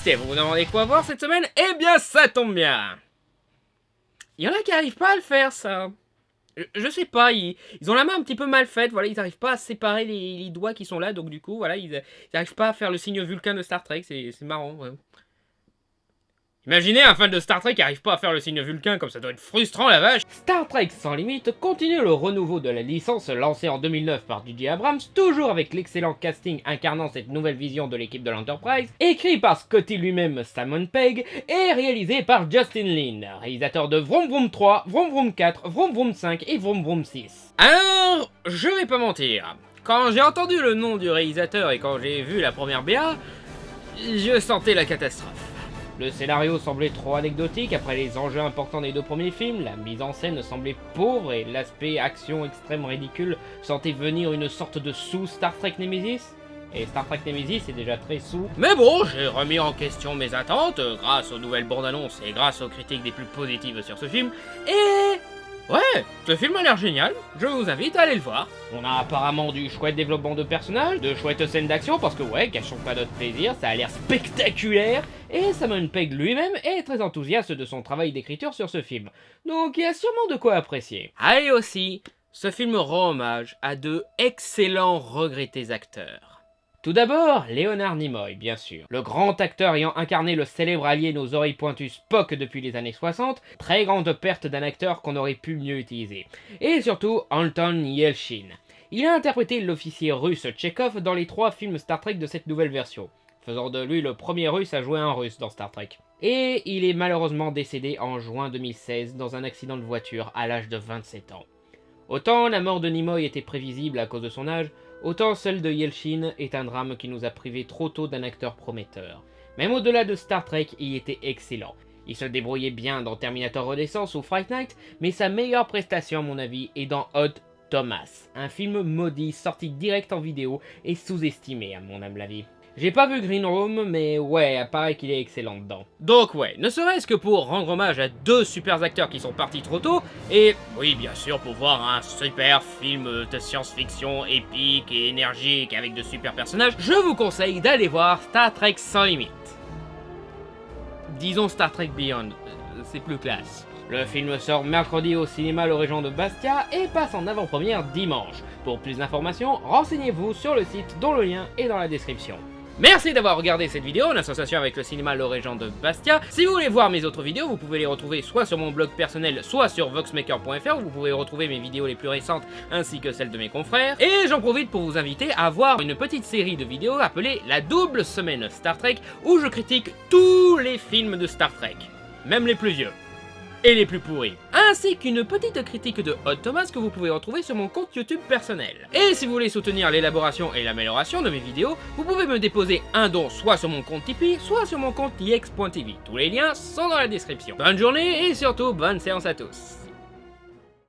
Bastien, vous vous demandez quoi voir cette semaine? Eh bien, ça tombe bien. Il y en a qui arrivent pas à le faire, ça. Je sais pas, ils ont la main un petit peu mal faite, voilà, ils arrivent pas à séparer les doigts qui sont là, donc du coup, voilà, ils arrivent pas à faire le signe Vulcain de Star Trek, c'est marrant, ouais. Imaginez un fan de Star Trek qui arrive pas à faire le signe Vulcain, comme ça doit être frustrant la vache. Star Trek Sans Limite continue le renouveau de la licence lancée en 2009 par J.J. Abrams, toujours avec l'excellent casting incarnant cette nouvelle vision de l'équipe de l'Enterprise, écrit par Scotty lui-même, Simon Pegg, et réalisé par Justin Lin, réalisateur de Vroom Vroom 3, Vroom Vroom 4, Vroom Vroom 5 et Vroom Vroom 6. Alors, je vais pas mentir, quand j'ai entendu le nom du réalisateur et quand j'ai vu la première BA, je sentais la catastrophe. Le scénario semblait trop anecdotique après les enjeux importants des deux premiers films, la mise en scène semblait pauvre et l'aspect action extrême ridicule sentait venir une sorte de sous-Star Trek Nemesis. Et Star Trek Nemesis est déjà très sous. Mais bon, j'ai remis en question mes attentes grâce aux nouvelles bandes annonces et grâce aux critiques des plus positives sur ce film. Et... ouais, ce film a l'air génial, je vous invite à aller le voir. On a apparemment du chouette développement de personnages, de chouettes scènes d'action, parce que ouais, cachons pas notre plaisir, ça a l'air spectaculaire, et Simon Pegg lui-même est très enthousiaste de son travail d'écriture sur ce film. Donc il y a sûrement de quoi apprécier. Ah, et aussi, ce film rend hommage à de excellents regrettés acteurs. Tout d'abord, Leonard Nimoy, bien sûr. Le grand acteur ayant incarné le célèbre alien aux oreilles pointues Spock depuis les années 60, très grande perte d'un acteur qu'on aurait pu mieux utiliser. Et surtout, Anton Yelchin. Il a interprété l'officier russe Chekhov dans les 3 films Star Trek de cette nouvelle version, faisant de lui le premier russe à jouer un russe dans Star Trek. Et il est malheureusement décédé en juin 2016 dans un accident de voiture à l'âge de 27 ans. Autant la mort de Nimoy était prévisible à cause de son âge, autant celle de Yelchin est un drame qui nous a privés trop tôt d'un acteur prometteur. Même au-delà de Star Trek, il était excellent. Il se débrouillait bien dans Terminator Renaissance ou Fright Night, mais sa meilleure prestation à mon avis est dans Odd Thomas, un film maudit sorti direct en vidéo et sous-estimé à mon humble avis. J'ai pas vu Green Room, mais ouais, apparaît qu'il est excellent dedans. Donc ouais, ne serait-ce que pour rendre hommage à 2 super acteurs qui sont partis trop tôt, et oui bien sûr pour voir un super film de science-fiction épique et énergique avec de super personnages, je vous conseille d'aller voir Star Trek Sans Limite. Disons Star Trek Beyond, c'est plus classe. Le film sort mercredi au cinéma Le Régent de Bastia et passe en avant-première dimanche. Pour plus d'informations, renseignez-vous sur le site dont le lien est dans la description. Merci d'avoir regardé cette vidéo en association avec le cinéma Le Régent de Bastia. Si vous voulez voir mes autres vidéos, vous pouvez les retrouver soit sur mon blog personnel, soit sur voxmaker.fr où vous pouvez retrouver mes vidéos les plus récentes ainsi que celles de mes confrères. Et j'en profite pour vous inviter à voir une petite série de vidéos appelée la double semaine Star Trek où je critique tous les films de Star Trek, même les plus vieux. Et les plus pourris, ainsi qu'une petite critique de Odd Thomas que vous pouvez retrouver sur mon compte YouTube personnel. Et si vous voulez soutenir l'élaboration et l'amélioration de mes vidéos, vous pouvez me déposer un don soit sur mon compte Tipeee, soit sur mon compte ix.tv. Tous les liens sont dans la description. Bonne journée et surtout bonne séance à tous.